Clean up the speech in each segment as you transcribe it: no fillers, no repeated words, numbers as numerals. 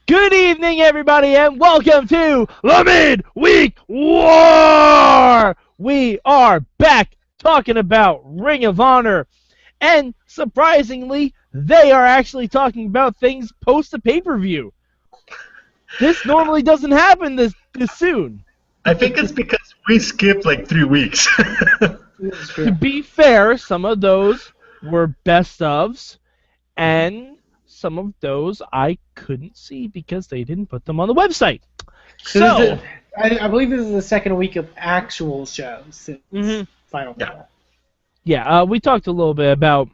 Good evening, everybody, and welcome to the Midweek War! We are back talking about Ring of Honor, and surprisingly, they are actually talking about things post the pay-per-view. This normally doesn't happen this soon. I think it's because we skipped like 3 weeks. To be fair, some of those were best ofs, and some of those I couldn't see because they didn't put them on the website. So I believe this is the second week of actual shows since Final Battle. Yeah, we talked a little bit about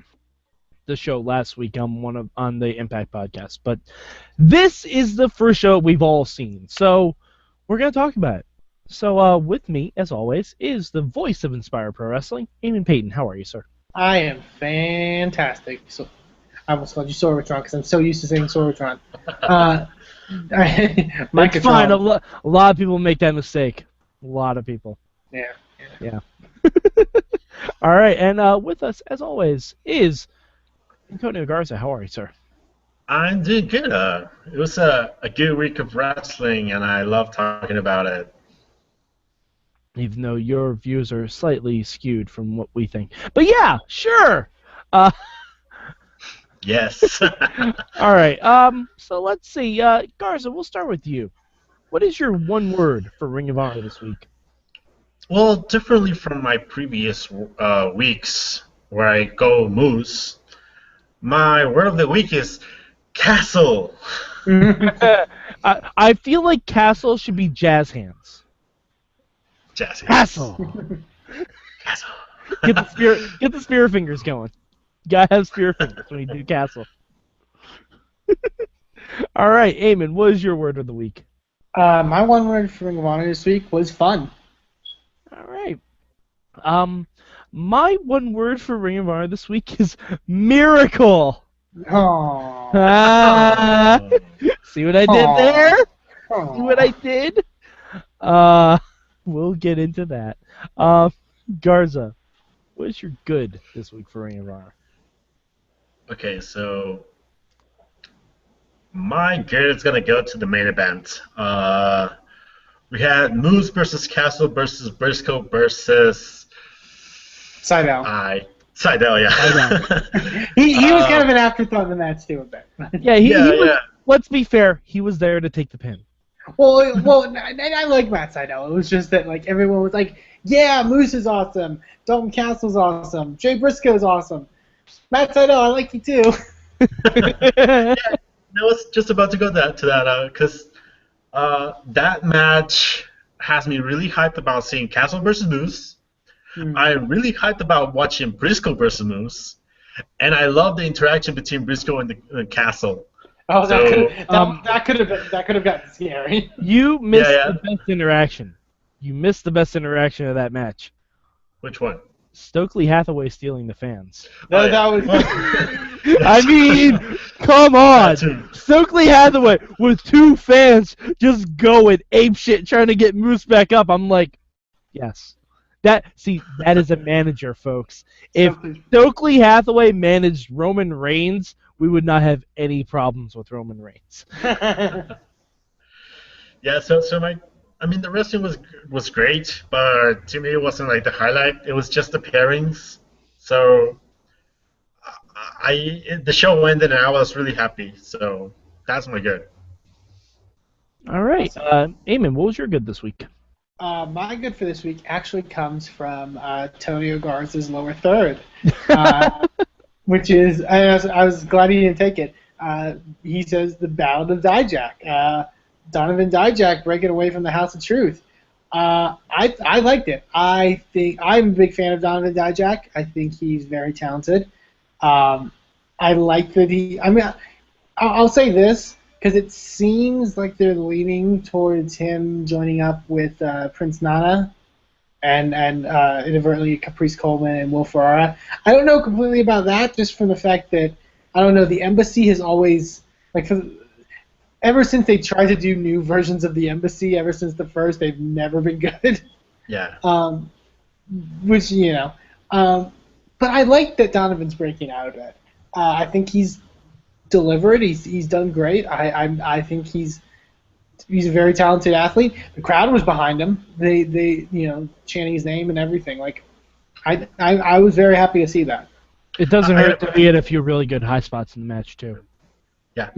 the show last week on the Impact podcast, but this is the first show we've all seen, so we're gonna talk about it. So with me, as always, is the voice of Inspire Pro Wrestling, Eamon Paton. How are you, sir? I am fantastic. So I almost called you Sorgatron because I'm so used to saying Sorgatron. It's fine. A lot of people make that mistake. A lot of people. Yeah. All right, and with us, as always, is Tonio Garza. How are you, sir? I'm doing good. It was a good week of wrestling, and I love talking about it. Even though your views are slightly skewed from what we think. But yeah, sure. Yes. All right. So let's see. Garza, we'll start with you. What is your one word for Ring of Honor this week? Well, differently from my previous weeks where I go Moose, my word of the week is Castle. I feel like Castle should be jazz hands. Jazz hands. Castle. Castle. Get the spear fingers going. You gotta have spear fingers when you do Castle. All right, Eamon, what is your word of the week? My one word for Ring of Honor this week was fun. All right. My one word for Ring of Honor this week is miracle. Oh. See what I did there? Aww. See what I did? We'll get into that. Garza, what is your good this week for Ring of Honor? Okay, so my good is going to go to the main event. We had Moose versus Castle versus Briscoe versus Seidel. Seidel, yeah. He was kind of an afterthought in the match too, a bit. Yeah, he was, let's be fair, he was there to take the pin. Well, I like Matt Seidel. It was just that like everyone was like, yeah, Moose is awesome, Dalton Castle's awesome, Jay Briscoe's awesome. Matt Seidel, I like you too. Yeah, I was just about to go to that because that match has me really hyped about seeing Castle versus Moose. I'm really hyped about watching Briscoe versus Moose, and I love the interaction between Briscoe and the Castle. Oh, that could have gotten scary. You missed the best interaction. You missed the best interaction of that match. Which one? Stokely Hathaway stealing the fans. That was. I mean, come on. Stokely Hathaway with two fans just going apeshit trying to get Moose back up. I'm like, yes. That is a manager, folks. If Stokely Hathaway managed Roman Reigns, we would not have any problems with Roman Reigns. Yeah, so the wrestling was great, but to me it wasn't like the highlight. It was just the pairings. So the show ended and I was really happy. So that's my good. All right, Eamon, what was your good this week? My good for this week actually comes from Tonio Garza's lower third, which is I was glad he didn't take it. He says the Battle of Dijak. Donovan Dijak breaking away from the House of Truth. I liked it. I think I'm a big fan of Donovan Dijak. I think he's very talented. I like that I'll say this because it seems like they're leaning towards him joining up with Prince Nana and inadvertently Caprice Coleman and Will Ferrara. I don't know completely about that, just from the fact that I don't know. The Embassy has always ever since they tried to do new versions of the Embassy, ever since the first, they've never been good. Yeah. Which, but I like that Donovan's breaking out of it. I think he's delivered. He's done great. I think he's a very talented athlete. The crowd was behind him. They chanting his name and everything. Like I was very happy to see that. It doesn't hurt to be at a few really good high spots in the match too. Yeah,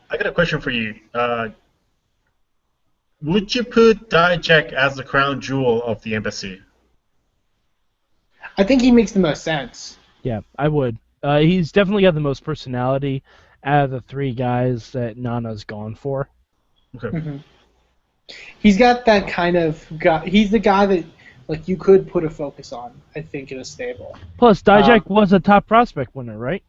I got a question for you. Would you put Dijak as the crown jewel of the embassy? I think he makes the most sense. Yeah, I would. He's definitely got the most personality out of the three guys that Nana's gone for. Okay. He's got that kind of guy. He's the guy that like you could put a focus on, I think, in a stable. Plus, Dijak was a top prospect winner, right?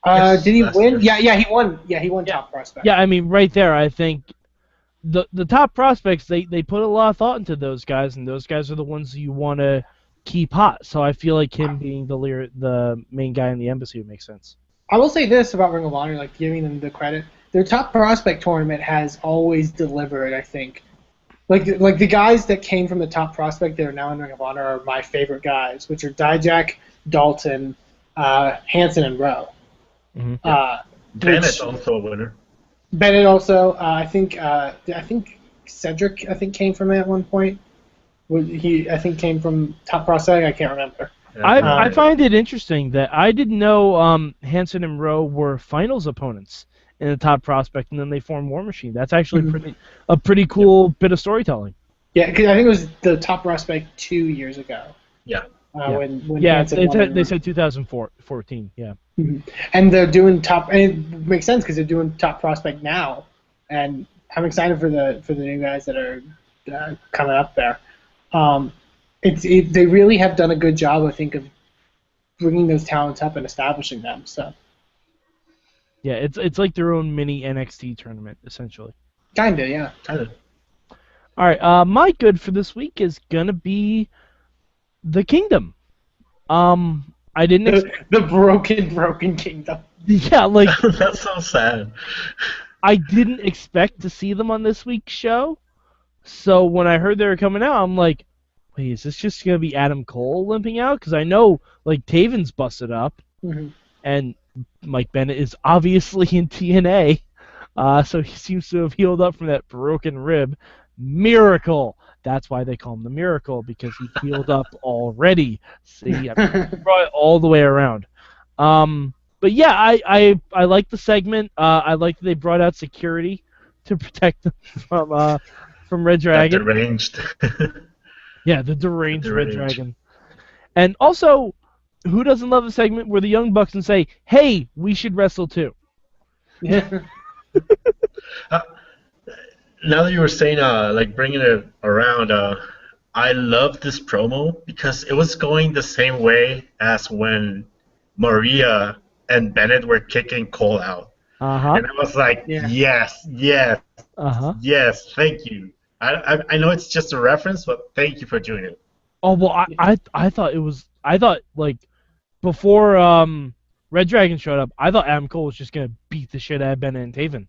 Yes, did he win? Yeah, he won. Yeah, he won top prospect. Yeah, I mean, right there, I think the top prospects they put a lot of thought into those guys, and those guys are the ones you want to keep hot. So I feel like him being the main guy in the embassy would make sense. I will say this about Ring of Honor, like giving them the credit. Their top prospect tournament has always delivered, I think. Like the guys that came from the top prospect that are now in Ring of Honor are my favorite guys, which are Dijak, Dalton, Hansen, and Rowe. Bennett's also a winner. Bennett also, I think Cedric came from it at one point. He came from top prospect. I can't remember. I find it interesting that I didn't know Hansen and Rowe were finals opponents in the top prospect, and then they formed War Machine. That's actually a pretty cool bit of storytelling. Yeah, because I think it was the top prospect 2 years ago. Yeah. When Hansen they said 2014. Yeah. And they're doing top, and it makes sense because they're doing top prospect now, and I'm excited for the new guys that are coming up there. They really have done a good job, I think, of bringing those talents up and establishing them. So. Yeah, it's like their own mini NXT tournament, essentially. Kinda, yeah. Kinda. All right, my good for this week is gonna be the Kingdom. I didn't the broken kingdom. Yeah, like that's so sad. I didn't expect to see them on this week's show, so when I heard they were coming out, I'm like, wait, is this just gonna be Adam Cole limping out? Because I know like Taven's busted up, and Mike Bennett is obviously in TNA, so he seems to have healed up from that broken rib. Miracle. That's why they call him the Miracle, because he healed up already. See, I brought it all the way around. But yeah, I like the segment. I like that they brought out security to protect them from Red Dragon. Deranged. Yeah, the deranged Red Dragon. And also, who doesn't love a segment where the Young Bucks can say, "Hey, we should wrestle too." Yeah. Now that you were saying, like bringing it around, I love this promo because it was going the same way as when Maria and Bennett were kicking Cole out, and I was like, yes, yes, thank you. I know it's just a reference, but thank you for doing it. Oh well, I thought like before Red Dragon showed up, I thought Adam Cole was just gonna beat the shit out of Bennett and Taven.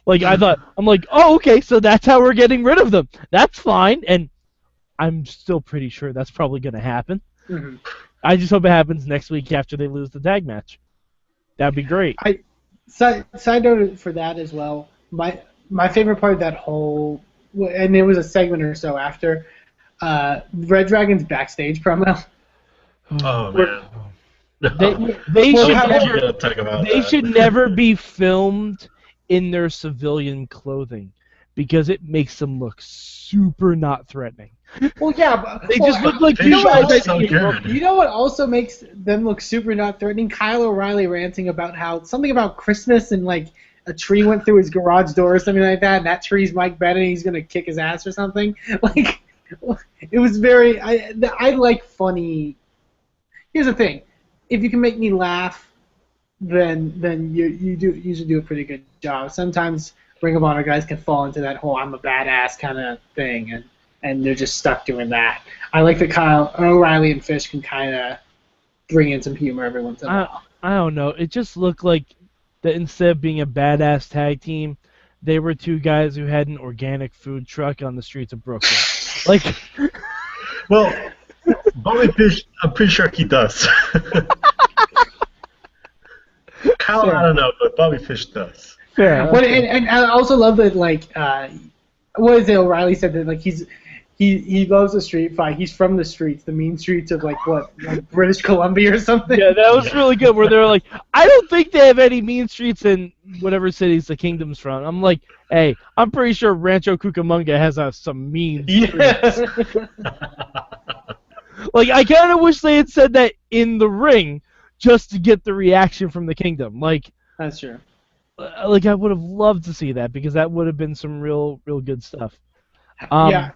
Like I'm like, oh okay, so that's how we're getting rid of them. That's fine, and I'm still pretty sure that's probably gonna happen. I just hope it happens next week after they lose the tag match. That'd be great. Side note for that as well. My favorite part of that whole, and it was a segment or so after, Red Dragon's backstage promo. Oh man. They should never be filmed in their civilian clothing because it makes them look super not threatening. Well, yeah, but they just look like you know what also makes them look super not threatening? Kyle O'Reilly ranting about how something about Christmas and like a tree went through his garage door or something like that, and that tree's Mike Bennett, and he's gonna kick his ass or something. Like, it was very. I like funny. Here's the thing: if you can make me laugh, then you usually do a pretty good job. Sometimes Ring of Honor guys can fall into that whole I'm a badass kind of thing, and they're just stuck doing that. I like that Kyle O'Reilly and Fish can kind of bring in some humor every once in a while. I don't know. It just looked like that instead of being a badass tag team, they were two guys who had an organic food truck on the streets of Brooklyn. Like, well, Bobby Fish, I'm pretty sure he does. Kyle, I don't know, but Bobby Fish does. Fair. But, and I also love that, like, what is it? O'Reilly said that, like, he loves the street fight. He's from the streets, the mean streets of, like British Columbia or something. Yeah, that was really good. Where they're like, I don't think they have any mean streets in whatever cities the kingdom's from. I'm like, hey, I'm pretty sure Rancho Cucamonga has some mean streets. Yeah. Like, I kind of wish they had said that in the ring just to get the reaction from the kingdom. Like, That's true. Like, I would have loved to see that because that would have been some real good stuff. Yeah.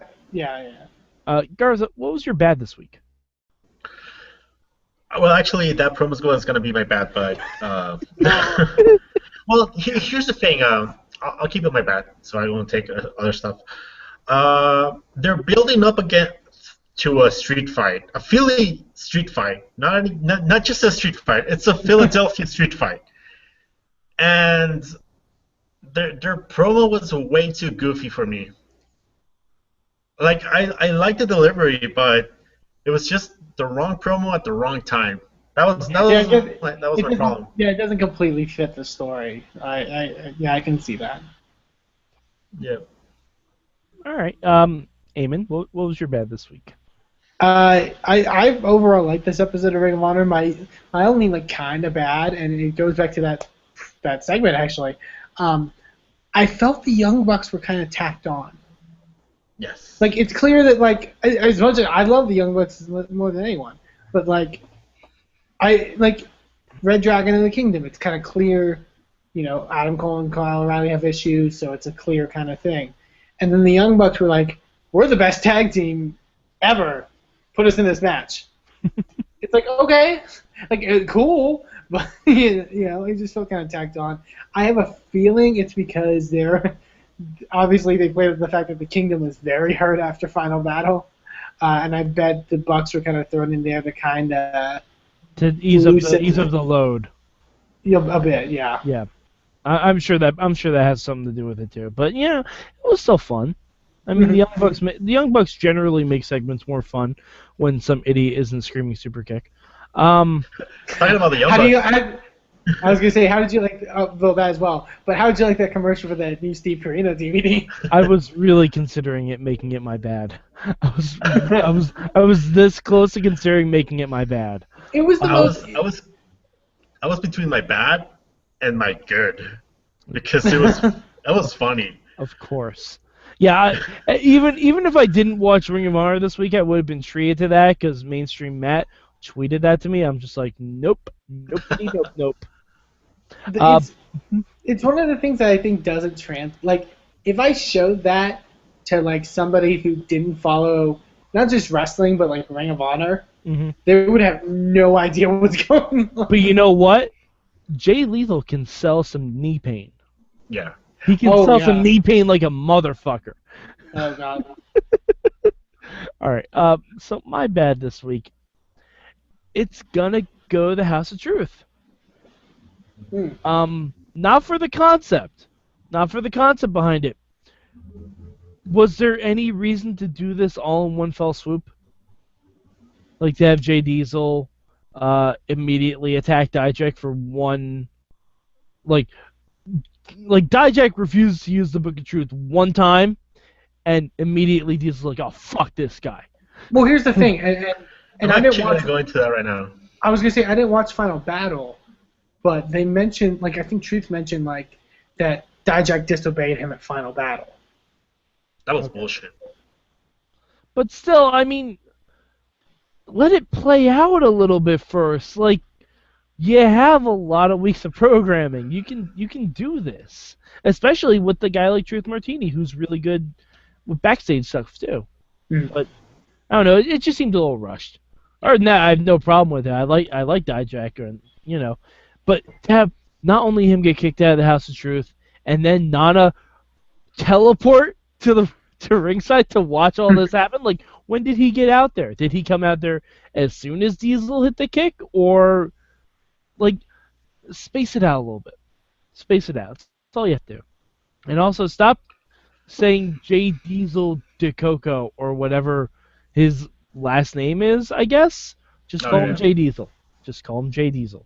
Garza, what was your bad this week? Well, actually, that promo is going to be my bad, but well, here's the thing. I'll keep it my bad, so I won't take other stuff. They're building up again to a street fight, a Philly street fight, not just a street fight. It's a Philadelphia street fight, and their promo was way too goofy for me. Like, I like the delivery, but it was just the wrong promo at the wrong time. That was my problem. Yeah, it doesn't completely fit the story. I can see that. Yeah. All right. Eamon, what was your bad this week? I overall like this episode of Ring of Honor. My only, like, kind of bad, and it goes back to that segment actually. I felt the Young Bucks were kind of tacked on. Yes. Like, it's clear that, like, as much as I love the Young Bucks more than anyone, but, like, I like Red Dragon and the Kingdom. It's kind of clear, Adam Cole and Kyle O'Reilly have issues, so it's a clear kind of thing. And then the Young Bucks were like, we're the best tag team ever. Put us in this match. It's like, okay, like, cool, but it just felt kind of tacked on. I have a feeling it's because obviously they played with the fact that the Kingdom was very hurt after Final Battle, and I bet the Bucks were kind of thrown in there to kind of ease up the load. A bit, yeah. Yeah, I'm sure that has something to do with it too. But it was still fun. I mean, the Young Bucks generally make segments more fun when some idiot isn't screaming super kick. Talking about the Young Bucks. I was gonna say, how did you like that as well? But how did you like that commercial for the new Steve Corino DVD? I was really considering making it my bad. I was this close to considering making it my bad. It was the most. I was between my bad and my good because that was funny. Of course. Yeah, even if I didn't watch Ring of Honor this week, I would have been treated to that because Mainstream Matt tweeted that to me. I'm just like, nope. It's one of the things that I think doesn't like, if I showed that to, like, somebody who didn't follow not just wrestling but, like, Ring of Honor, they would have no idea what's going on. But you know what? Jay Lethal can sell some knee pain. Yeah. He can sell some knee pain like a motherfucker. Oh, God. All right. So my bad this week. It's gonna go to the House of Truth. Not for the concept. Not for the concept behind it. Was there any reason to do this all in one fell swoop? Like to have Jay Diesel immediately attack Dijak for one... Like Dijak refused to use the Book of Truth one time, and immediately Diesel's like, oh, fuck this guy. Well, here's the thing, and I didn't watch... Going to that right now. I was going to say, I didn't watch Final Battle, but they mentioned, like, I think Truth mentioned, like, that Dijak disobeyed him at Final Battle. That was bullshit. But still, I mean, let it play out a little bit first. Like, you have a lot of weeks of programming. You can do this, especially with the guy like Truth Martini, who's really good with backstage stuff too. But I don't know. It just seemed a little rushed. Other than that, I have no problem with it. I like Dijak, and but to have not only him get kicked out of the House of Truth, and then Nana teleport to ringside to watch all this happen. Like, when did he get out there? Did he come out there as soon as Diesel hit the kick, or like space it out a little bit? Space it out. That's all you have to do. And also stop saying Jay Diesel DeCoco or whatever his last name is, I guess. Just call him Jay Diesel. Just call him Jay Diesel.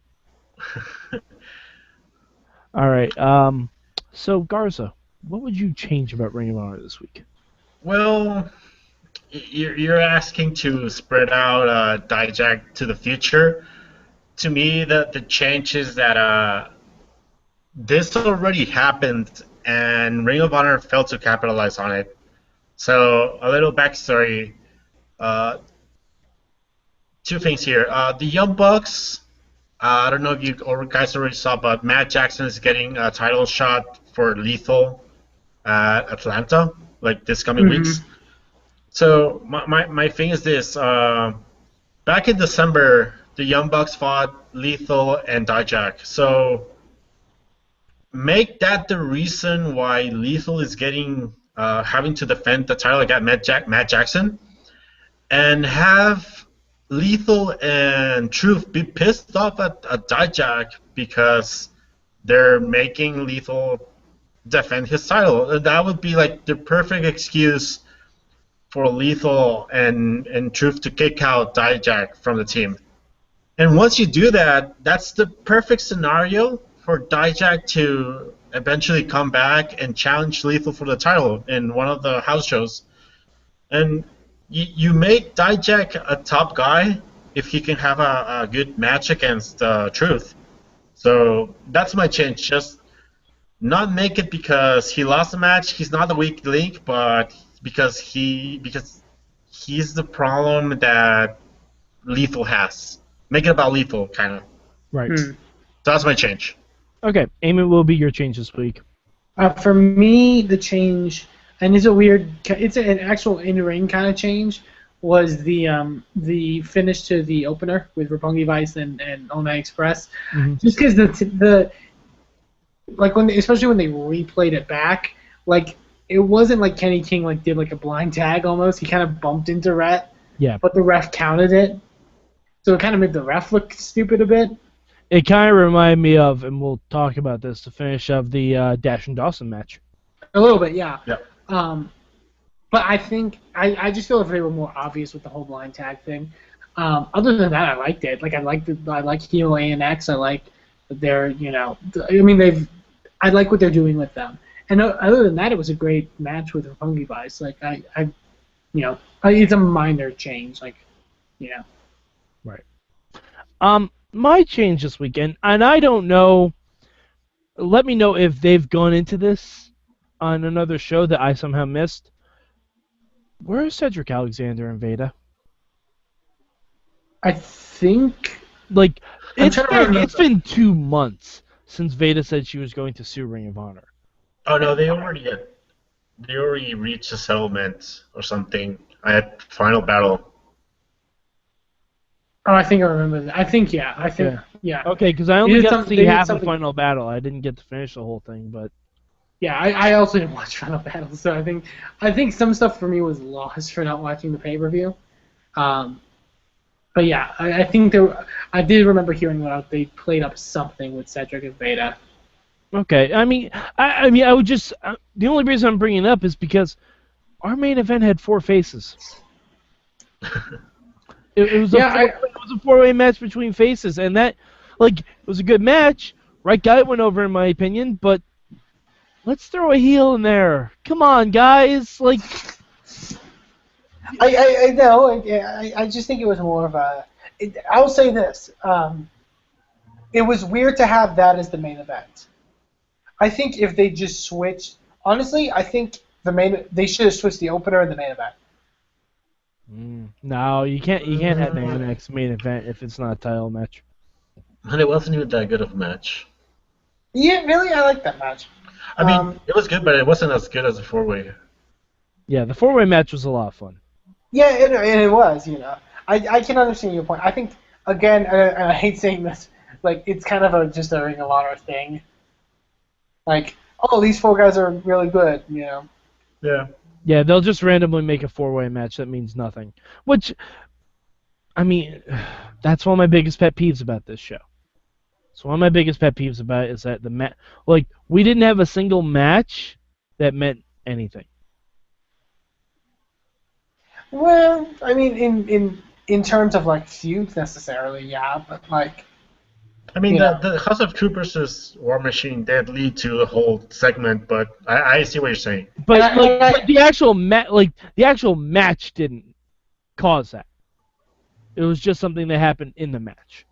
All right. So Garza, what would you change about Ring of Honor this week? Well, you're asking to spread out Dijak to the future. To me, the change is that this already happened, and Ring of Honor failed to capitalize on it. So, a little backstory. Uh, Two things here. The Young Bucks. I don't know if you guys already saw, but Matt Jackson is getting a title shot for Lethal at Atlanta, like this coming weeks. So my thing is this. Back in December, the Young Bucks fought Lethal and Dijak. So make that the reason why Lethal is getting having to defend the title against Matt Jackson, and have Lethal and Truth be pissed off at Dijak because they're making Lethal defend his title. And that would be like the perfect excuse for Lethal and Truth to kick out Dijak from the team. And once you do that, that's the perfect scenario for Dijak to eventually come back and challenge Lethal for the title in one of the house shows. And you make Dijak a top guy if he can have a good match against Truth. So that's my change. Just not make it because he lost the match. He's not the weak link, but because he's the problem that Lethal has. Make it about Lethal, kind of. Right. So that's my change. Okay, Eamon, will be your change this week? For me, the change, and it's an actual in-ring kind of change, was the finish to the opener with Roppongi Vice and All-Night Express. Mm-hmm. Just because especially when they replayed it back, like it wasn't like Kenny King like did like a blind tag almost. He kind of bumped into Rhett. Yeah. But the ref counted it, so it kind of made the ref look stupid a bit. It kind of reminded me of, and we'll talk about this, the finish of the Dash and Dawson match. A little bit, yeah. Yeah. But I think I just feel like they were more obvious with the whole blind tag thing. Other than that, I liked it. Like I like heel ANX. I like their I like what they're doing with them. And other than that, it was a great match with Roppongi Vice. Like it's a minor change. Right. My change this weekend, and I don't know. Let me know if they've gone into this on another show that I somehow missed. Where is Cedric Alexander and Veda? I think it's been 2 months since Veda said she was going to sue Ring of Honor. Oh no, they already reached a settlement or something at Final Battle. Oh, I think I remember that. I think yeah. Okay, because I only got to see half the Final Battle. I didn't get to finish the whole thing, but yeah, I also didn't watch Final Battle, so I think some stuff for me was lost for not watching the pay-per-view. But yeah, I think I did remember hearing that they played up something with Cedric and Veda. Okay, I mean, I would just the only reason I'm bringing it up is because our main event had 4 faces. It was a 4-way match between faces, and that it was a good match. Right guy went over in my opinion, but let's throw a heel in there. Come on, guys! I know. I just think it was more of a. I'll say this. It was weird to have that as the main event. I think if they just switched, honestly, I think they should have switched the opener and the main event. No, you can't have the next main event if it's not a title match. And it wasn't even that good of a match. Yeah, really, I like that match. I mean, it was good, but it wasn't as good as a 4-way. Yeah, the 4-way match was a lot of fun. Yeah, and it was. I can understand your point. I think again, and I hate saying this, it's kind of just a Ring of Honor thing. These 4 guys are really good. Yeah. Yeah, they'll just randomly make a 4-way match that means nothing. Which, I mean, that's one of my biggest pet peeves about this show. So one of my biggest pet peeves about it is that we didn't have a single match that meant anything. Well, I mean, in terms of feuds necessarily, yeah, but I mean, Yeah. the House of Truth versus War Machine did lead to the whole segment, but I see what you're saying. But And but the actual match didn't cause that. It was just something that happened in the match.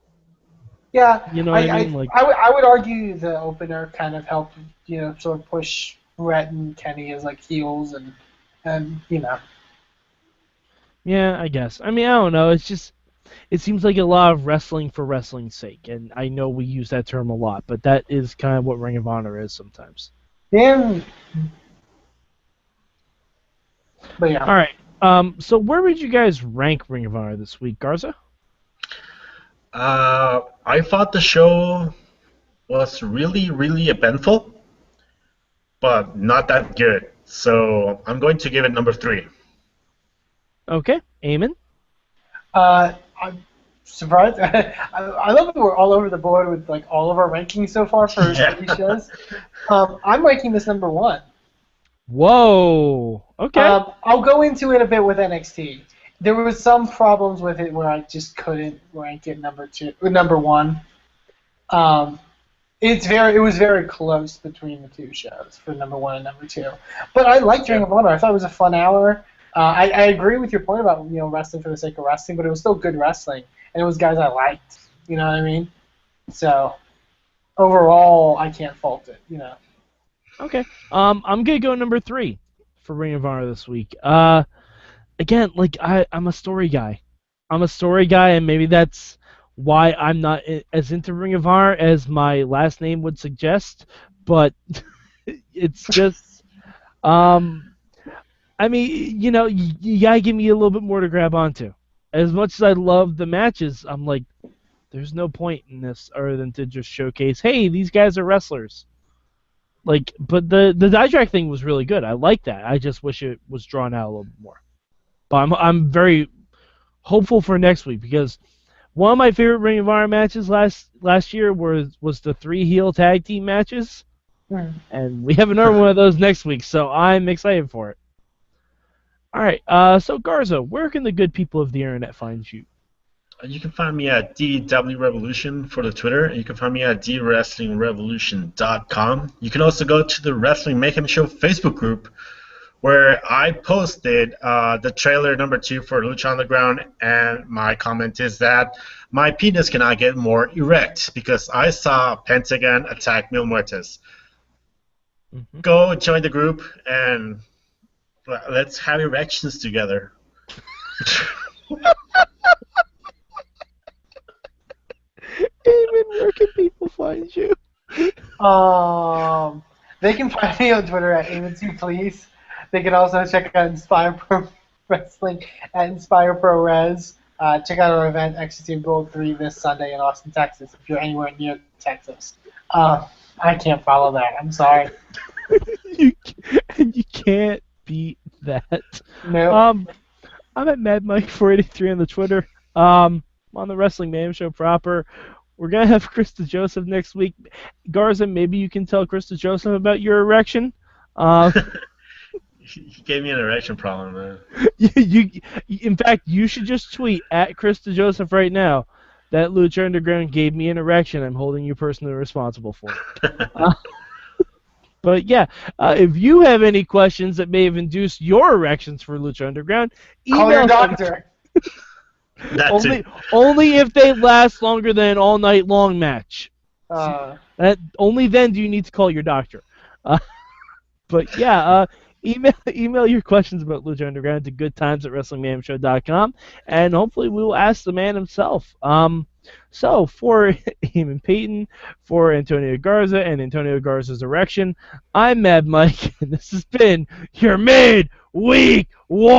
Yeah, You know what I mean? Like, I would argue the opener kind of helped, sort of push Brett and Kenny as like heels and yeah, I guess. I mean, I don't know. It's just it seems like a lot of wrestling for wrestling's sake, and I know we use that term a lot, but that is kind of what Ring of Honor is sometimes. yeah. But yeah. All right. So where would you guys rank Ring of Honor this week, Garza? I thought the show was really, really eventful, but not that good. So I'm going to give it number 3. Okay, Eamon. I'm surprised. I love that we're all over the board with like all of our rankings so far for these shows. I'm ranking this number 1. Whoa. Okay. I'll go into it a bit with NXT. There was some problems with it where I just couldn't rank it number 1. It was very close between the two shows for number 1 and number 2. But I liked Ring of Honor. I thought it was a fun hour. I agree with your point about wrestling for the sake of wrestling, but it was still good wrestling, and it was guys I liked. You know what I mean? So overall, I can't fault it. Okay. I'm gonna go number 3 for Ring of Honor this week. Again, like I'm a story guy. And maybe that's why I'm not as into Ring of Honor as my last name would suggest. But it's just, I mean, you gotta give me a little bit more to grab onto. As much as I love the matches, I'm like, there's no point in this other than to just showcase, hey, these guys are wrestlers. Like, but the Dijak thing was really good. I like that. I just wish it was drawn out a little bit more. But I'm very hopeful for next week because one of my favorite Ring of Honor matches last year was the 3 heel tag team matches, and we have another one of those next week. So I'm excited for it. All right. So Garza, where can the good people of the internet find you? You can find me at DW Revolution for the Twitter. You can find me at dwrestlingrevolution.com. You can also go to the Wrestling Mayhem Show Facebook group, where I posted the trailer number 2 for Lucha Underground, and my comment is that my penis cannot get more erect because I saw Pentagon attack Mil Muertes. Mm-hmm. Go join the group and let's have erections together. Eamon, where can people find you? They can find me on Twitter at Eamon2Please. They can also check out Inspire Pro Wrestling at Inspire Pro Res. Check out our event, Extreme Gold 3, this Sunday in Austin, Texas, if you're anywhere near Texas. I can't follow that. I'm sorry. you can't beat that. No. I'm at MadMike483 on the Twitter. I'm on the Wrestling Mayhem Show proper. We're going to have Krista Joseph next week. Garza, maybe you can tell Krista Joseph about your erection. He gave me an erection problem, man. In fact, you should just tweet at Krista Joseph right now that Lucha Underground gave me an erection. I'm holding you personally responsible for it. But yeah, if you have any questions that may have induced your erections for Lucha Underground, call your doctor. Only if they last longer than an all-night long match. Only then do you need to call your doctor. But yeah, email your questions about Lucha Underground to goodtimes@WrestlingMayhemShow.com, and hopefully we will ask the man himself. So for Eamon Paton, for Antonio Garza and Antonio Garza's erection, I'm Mad Mike, and this has been your Midweek War.